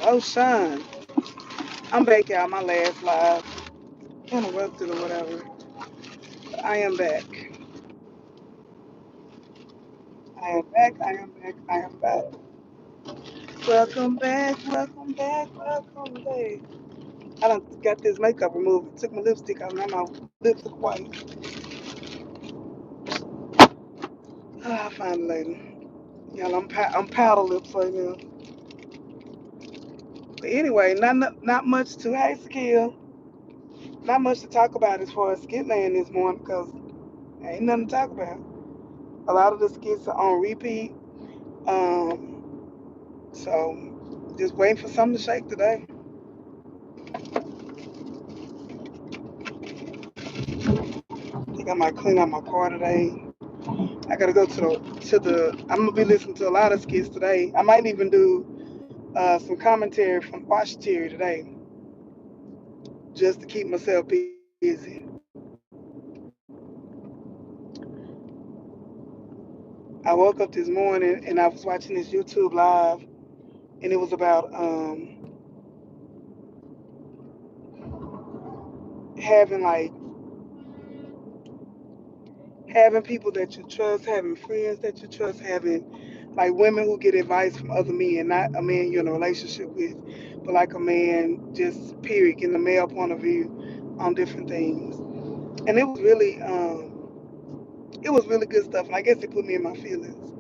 Oh, Sean. I'm back, y'all. My last live. Interrupted or whatever. But I am back. I am back. I am back. I am back. Welcome back. Welcome back. Welcome back. I done got this makeup removed. Took my lipstick out. Now my lips look white. Ah, I'll find it later. Y'all, I'm powder lips right now. But anyway, not much to. Hey, Skill. Not much to talk about as far as skit land this morning because ain't nothing to talk about. A lot of the skits are on repeat. Um, so just waiting for something to shake today. I think I might clean out my car today. I gotta go to the. I'm gonna be listening to a lot of skits today. I might even do some commentary from Washington today, just to keep myself busy. I woke up this morning and I was watching this YouTube live, and it was about having like having people that you trust, having friends that you trust, having like women who get advice from other men, not a man you're in a relationship with, but like a man just period, in the male point of view on different things. And it was really good stuff. And I guess it put me in my feelings.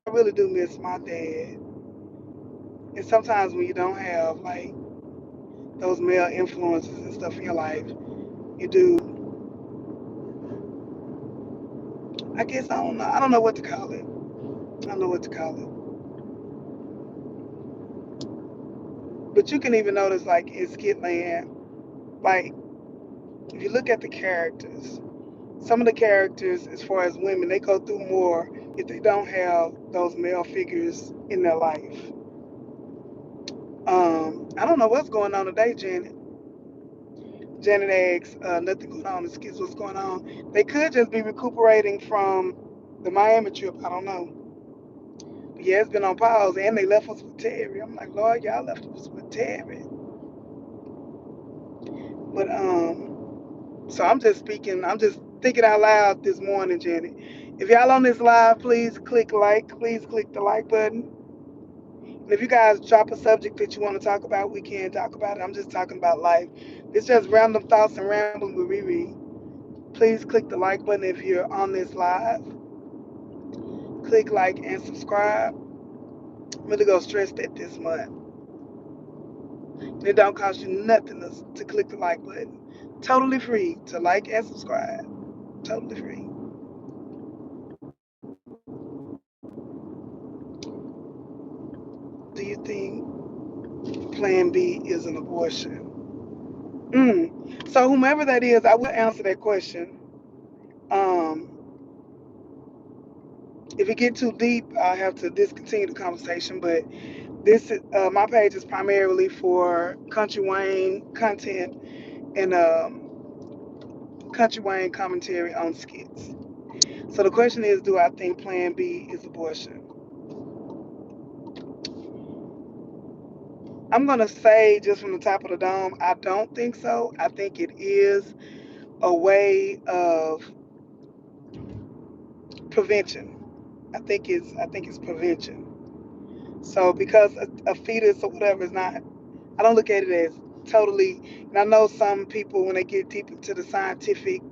I really do miss my dad. And sometimes when you don't have like those male influences and stuff in your life, you do. I guess I don't know. I don't know what to call it. I don't know what to call it. But you can even notice like in Skitland, like if you look at the characters, some of the characters, as far as women, they go through more if they don't have those male figures in their life. I don't know what's going on today, Janet. Janet asks, nothing going on. The kids, what's going on? They could just be recuperating from the Miami trip. I don't know. But yeah, it's been on pause, and they left us with Terry. I'm like, Lord, y'all left us with Terry. But so I'm just speaking. I'm just thinking out loud this morning, Janet. If y'all on this live, please click like. Please click the like button. And if you guys drop a subject that you want to talk about, we can talk about it. I'm just talking about life. It's just random thoughts and rambling with Riri. Please click the like button if you're on this live. Click like and subscribe. I'm really gonna stress that this month. It don't cost you nothing to click the like button. Totally free to like and subscribe. Totally free. Do you think Plan B is an abortion? So whomever that is, I will answer that question. Um, if it get too deep, I have to discontinue the conversation. But this is my page is primarily for Country Wayne content and Country Wayne commentary on skits. So the question is, do I think Plan B is abortion? I'm gonna say just from the top of the dome, I don't think so. I think it is a way of prevention. I think it's prevention. So because a fetus or whatever is not, I don't look at it as totally. And I know some people when they get deep into the scientific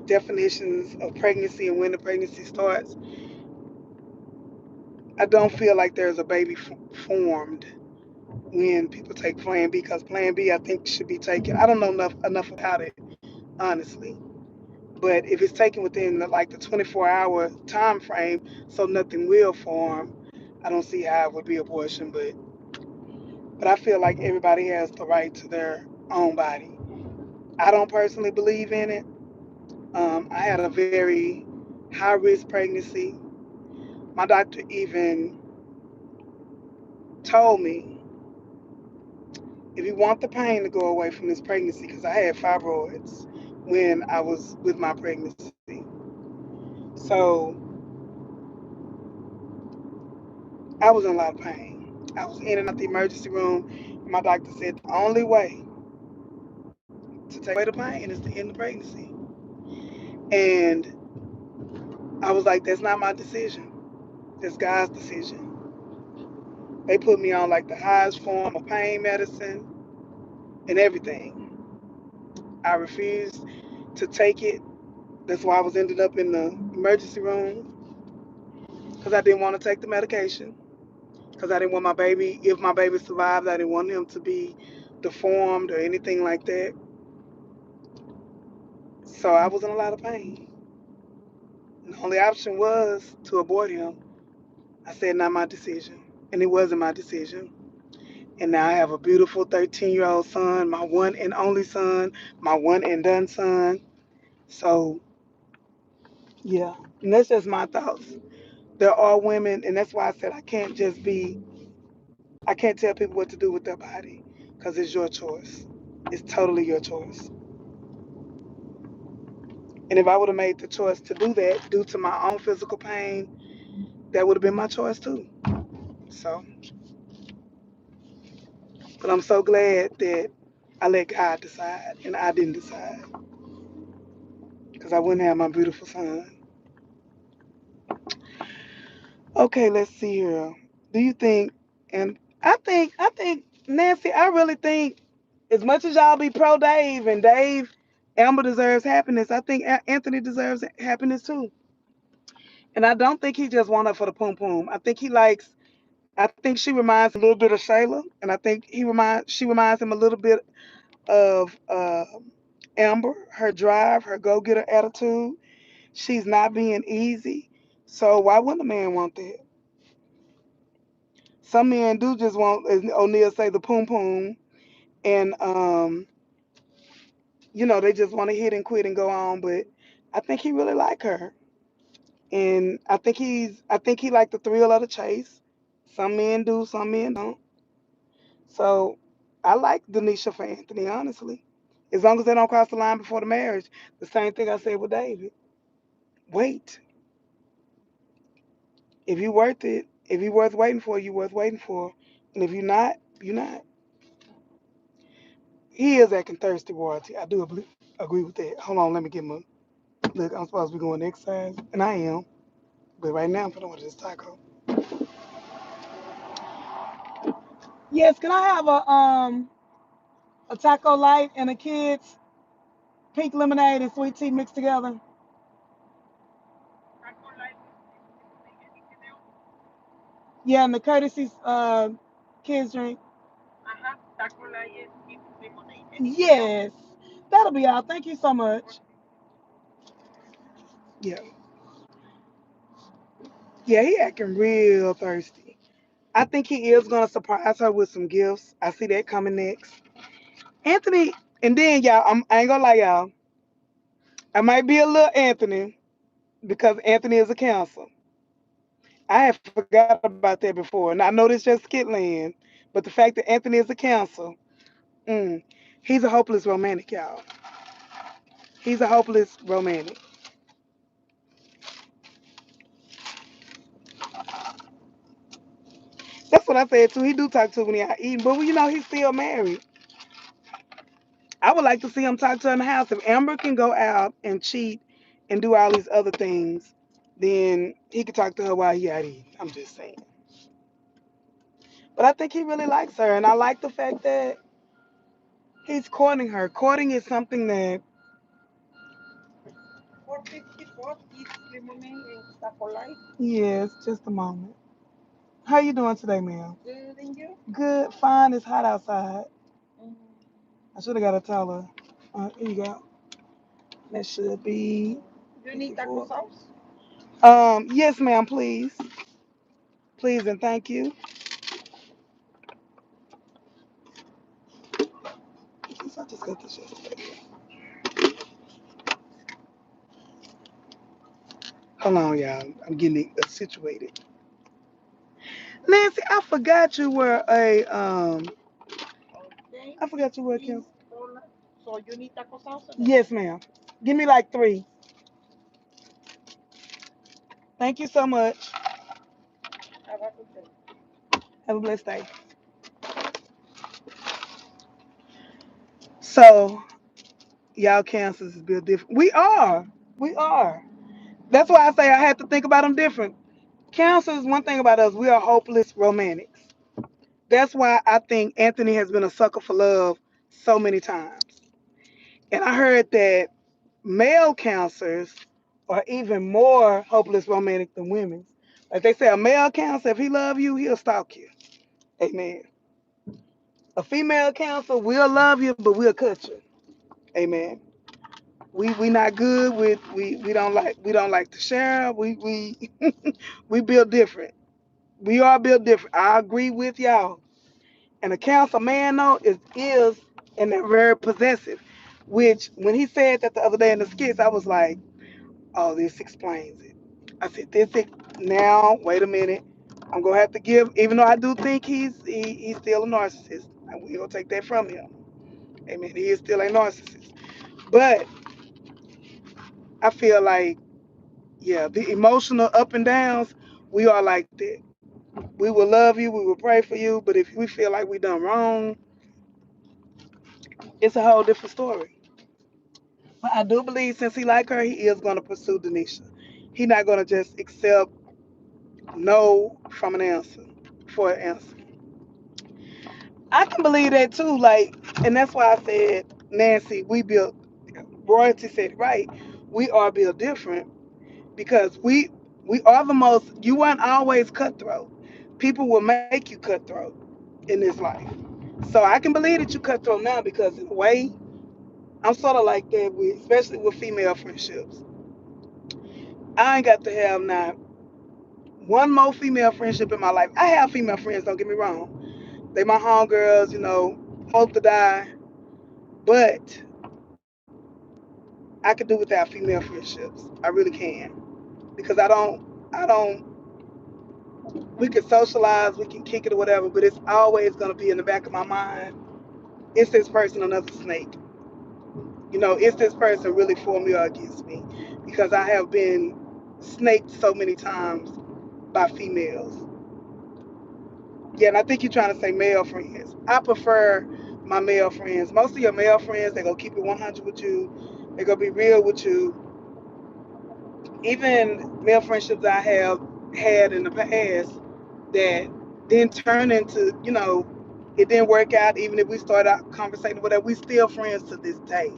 definitions of pregnancy and when the pregnancy starts, I don't feel like there's a baby formed when people take Plan B because Plan B I think should be taken. I don't know enough about it honestly, but if it's taken within like the 24-hour time frame, so nothing will form, I don't see how it would be abortion. But I feel like everybody has the right to their own body. I don't personally believe in it. I had a very high risk pregnancy. My doctor even told me if you want the pain to go away from this pregnancy, because I had fibroids when I was with my pregnancy. So I was in a lot of pain. I was in and out the emergency room. My doctor said the only way to take away the pain is to end the pregnancy. And I was like, that's not my decision. That's God's decision. They put me on like the highest form of pain medicine and everything. I refused to take it. That's why I was ended up in the emergency room because I didn't want to take the medication. Because I didn't want my baby, if my baby survived, I didn't want him to be deformed or anything like that. So I was in a lot of pain. And the only option was to abort him. I said, not my decision. And it wasn't my decision. And now I have a beautiful 13-year-old son, my one and only son, my one and done son. So, yeah. And that's just my thoughts. There are women, and that's why I said I can't tell people what to do with their body because it's your choice. It's totally your choice. And if I would have made the choice to do that due to my own physical pain, that would have been my choice too. So, but I'm so glad that I let God decide and I didn't decide because I wouldn't have my beautiful son. Okay, let's see here. Do you think, and I think, Nancy, I really think as much as y'all be pro Dave and Amber deserves happiness, I think Anthony deserves happiness too. And I don't think he just want her for the poom poom. I think she reminds him a little bit of Shayla, and I think she reminds him a little bit of Amber, her drive, her go getter attitude. She's not being easy. So why wouldn't a man want that? Some men do just want, as O'Neal say, the poom poom, and they just want to hit and quit and go on. But I think he really like her, and I think he like the thrill of the chase. Some men do, some men don't. So I like Denisha for Anthony, honestly. As long as they don't cross the line before the marriage. The same thing I said with David. Wait. If you worth it, if you worth waiting for, you worth waiting for. And if you're not, you're not. He is acting thirsty, royalty. I do agree with that. Hold on, let me get my look. I'm supposed to be going to exercise, and I am. But right now, I'm putting on this taco. Yes, can I have a taco light and a kid's pink lemonade and sweet tea mixed together? Yeah, and the courtesy kids drink. Yes, that'll be all. Thank you so much. Yeah, yeah, he acting real thirsty. I think he is gonna surprise her with some gifts. I see that coming next. Anthony, and then y'all, I ain't gonna lie, y'all. I might be a little Anthony because Anthony is a cancer. I had forgot about that before, and I know this just Skitland, but the fact that Anthony is a cancer, mm, he's a hopeless romantic, y'all. He's a hopeless romantic. That's what I said too. He do talk to when he out eating, but he's still married. I would like to see him talk to her in the house. If Amber can go out and cheat and do all these other things, then he could talk to her while he out eating. I'm just saying. But I think he really likes her, and I like the fact that he's courting her. Courting is something that. 454 each lemonade and taco light. Yes, just a moment. How you doing today, ma'am? Good, and you? Good, fine. It's hot outside. Mm. I should have got a taller. Here you go. That should be. You need taco sauce? Yes, ma'am, please. Please and thank you. I just got this yesterday. Hold on, y'all. I'm getting it situated. Nancy, I forgot you were a I forgot you were a Kim. So you need taco sauce? Yes, ma'am. Give me like 3. Thank you so much. Have a good day. Have a blessed day. So, y'all cancers is built different. We are. We are. That's why I say I had to think about them different. Cancers, one thing about us, we are hopeless romantics. That's why I think Anthony has been a sucker for love so many times. And I heard that male cancers are even more hopeless romantic than women. Like they say, a male cancer, if he love you, he'll stalk you. Amen. A female cancer will love you, but we'll cut you. Amen. We not good with we don't like to share. We we build different. We are built different. I agree with y'all. And a cancer man though is and they're very possessive. Which when he said that the other day in the skits, I was like, oh, this explains it. I said, now, wait a minute. I'm gonna have to give, even though I do think he's still a narcissist. And we gonna take that from him. Amen. He is still a narcissist. But I feel like, yeah, the emotional up and downs, we are like that. We will love you, we will pray for you, but if we feel like we done wrong, it's a whole different story. But I do believe since he like her, he is gonna pursue Denisha. He not gonna just accept no from an answer for an answer. I can believe that too, like, and that's why I said, Nancy, we built royalty said it right. We are built different because we are the most you weren't always cutthroat. People will make you cutthroat in this life. So I can believe that you cutthroat now because in a way, I'm sort of like that with especially with female friendships. I ain't got to have not one more female friendship in my life. I have female friends, don't get me wrong. They my homegirls, hope to die. But I could do without female friendships. I really can. Because I don't we can socialize, we can kick it or whatever, but it's always gonna be in the back of my mind. Is this person another snake? Is this person really for me or against me? Because I have been snaked so many times by females. Yeah, and I think you're trying to say male friends. I prefer my male friends. Most of your male friends, they're gonna keep it 100 with you. They're gonna be real with you. Even male friendships I have had in the past that didn't turn into, it didn't work out. Even if we started out conversating, whatever, we still friends to this day.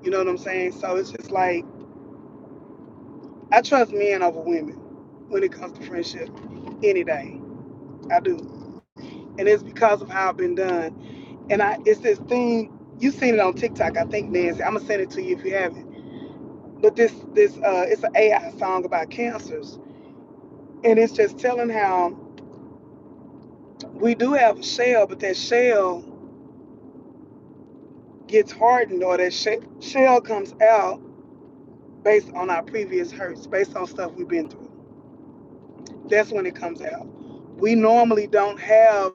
You know what I'm saying? So it's just like I trust men over women when it comes to friendship any day. I do. And it's because of how it's been done. And it's this thing, you seen it on TikTok, I think, Nancy. I'm gonna send it to you if you haven't. But it's an AI song about cancers. And it's just telling how we do have a shell, but that shell gets hardened or that shell comes out based on our previous hurts, based on stuff we've been through. That's when it comes out. We normally don't have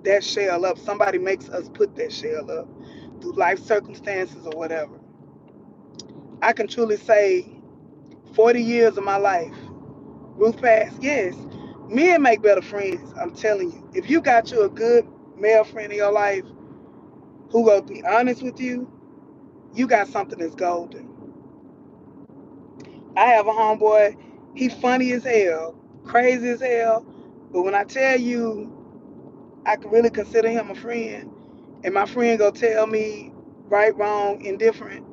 that shell up. Somebody makes us put that shell up through life circumstances or whatever. I can truly say 40 years of my life, Ruth passed, yes, men make better friends. I'm telling you. If you got you a good male friend in your life who will be honest with you, you got something that's golden. I have a homeboy, he funny as hell, crazy as hell, but when I tell you I can really consider him a friend, and my friend go tell me right, wrong, indifferent,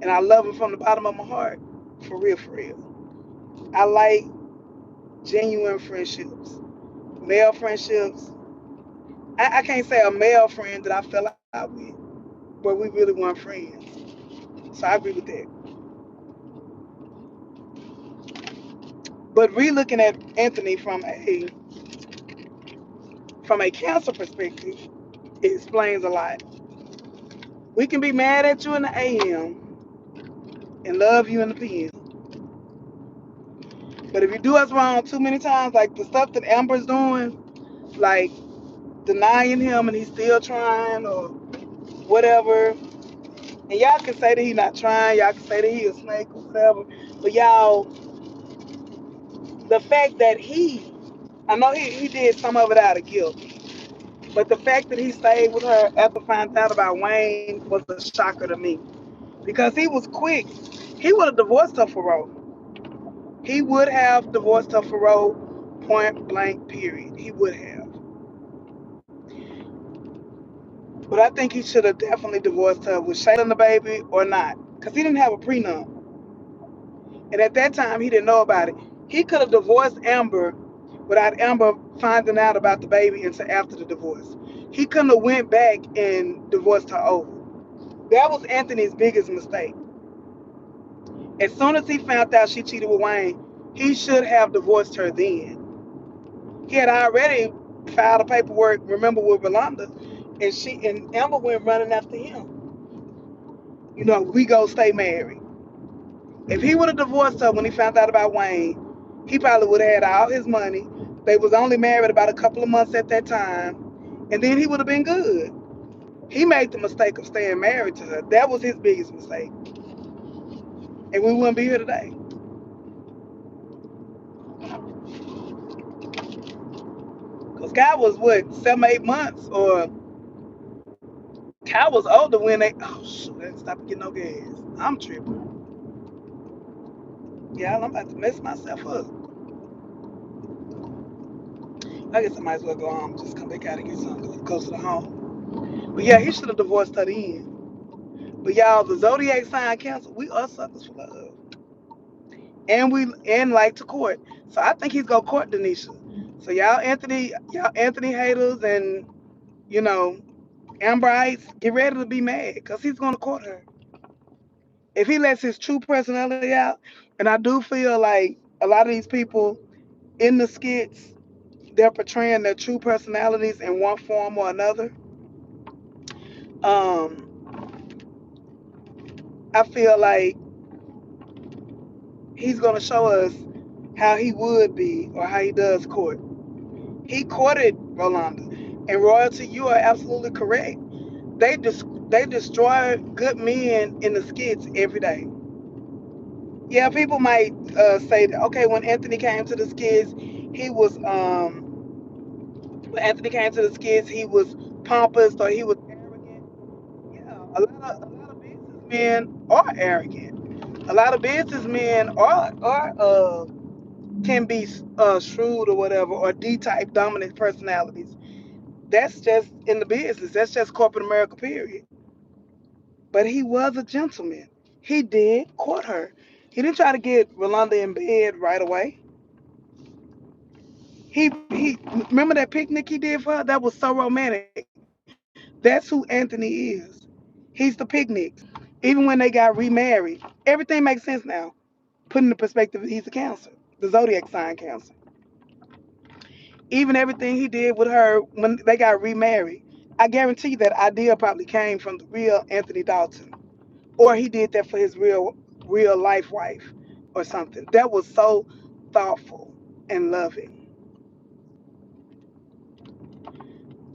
and I love him from the bottom of my heart, for real, for real. I like genuine friendships. Male friendships, I can't say a male friend that I fell out with, where we really weren't friends. So I agree with that. But re-looking at Anthony from a cancer perspective, it explains a lot. We can be mad at you in the AM and love you in the PM. But if you do us wrong too many times, like the stuff that Amber's doing, like denying him and he's still trying or whatever, and y'all can say that he's not trying, y'all can say that he a snake or whatever, but y'all, the fact that he I know he did some of it out of guilt, but the fact that he stayed with her after finding out about Wayne was a shocker to me because he was quick. He would have divorced her for Roe. He would have divorced her for Roe, point blank, period. He would have. But I think he should have definitely divorced her with Shayla and the baby or not because he didn't have a prenup. And at that time, he didn't know about it. He could have divorced Amber without Amber finding out about the baby until after the divorce. He couldn't have went back and divorced her over. That was Anthony's biggest mistake. As soon as he found out she cheated with Wayne, he should have divorced her then. He had already filed a paperwork, remember, with Rolanda, and Amber went running after him. You know, we go stay married. If he would have divorced her when he found out about Wayne, he probably would have had all his money. They was only married about a couple of months at that time, and then he would have been good. He made the mistake of staying married to her. That was his biggest mistake, and we wouldn't be here today. Cause Kyle was what 7, 8 months, or Kyle was older when they. Oh shoot! I didn't stop getting no gas. I'm tripping. Yeah, I'm about to mess myself up. I guess I might as well go home. Just come back out and get something closer to home. But yeah, he should have divorced her then. But y'all, the zodiac sign Cancer, we are suckers for love, and like to court. So I think he's gonna court Denisha. So y'all Anthony haters, and you know Amberites, get ready to be mad because he's gonna court her if he lets his true personality out. And I do feel like a lot of these people in the skits, they're portraying their true personalities in one form or another. Um, I feel like he's gonna show us how he would be or how he does court. He courted Rolanda. And Royalty, you are absolutely correct. They destroy good men in the skits every day. Yeah, people might say that, okay, when Anthony came to the skits, he was when Anthony came to the skits, he was pompous or he was arrogant. Yeah, a lot of businessmen are arrogant. A lot of businessmen are can be shrewd or whatever, or D-type dominant personalities. That's just in the business. That's just corporate America, period. But he was a gentleman. He did court her. He didn't try to get Rolanda in bed right away. He remember that picnic he did for her? That was so romantic. That's who Anthony is. He's the picnics. Even when they got remarried, everything makes sense now. Put in the perspective, he's a Cancer, the zodiac sign Cancer. Even everything he did with her when they got remarried, I guarantee that idea probably came from the real Anthony Dalton, or he did that for his real life wife, or something. That was so thoughtful and loving.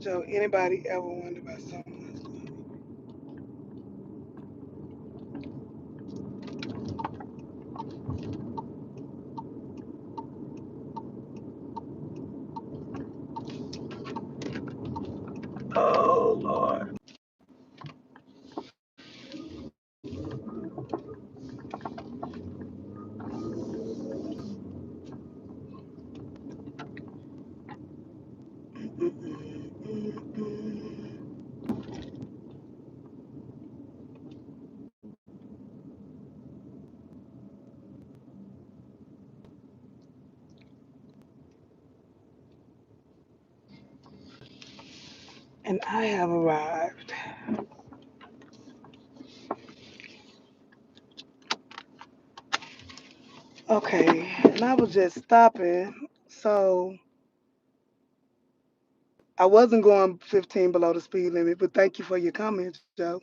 Joe, anybody ever wondered about someone's love? Oh Lord. And I have arrived. Okay, and I was just stopping, so I wasn't going 15 below the speed limit, but thank you for your comments, Joe.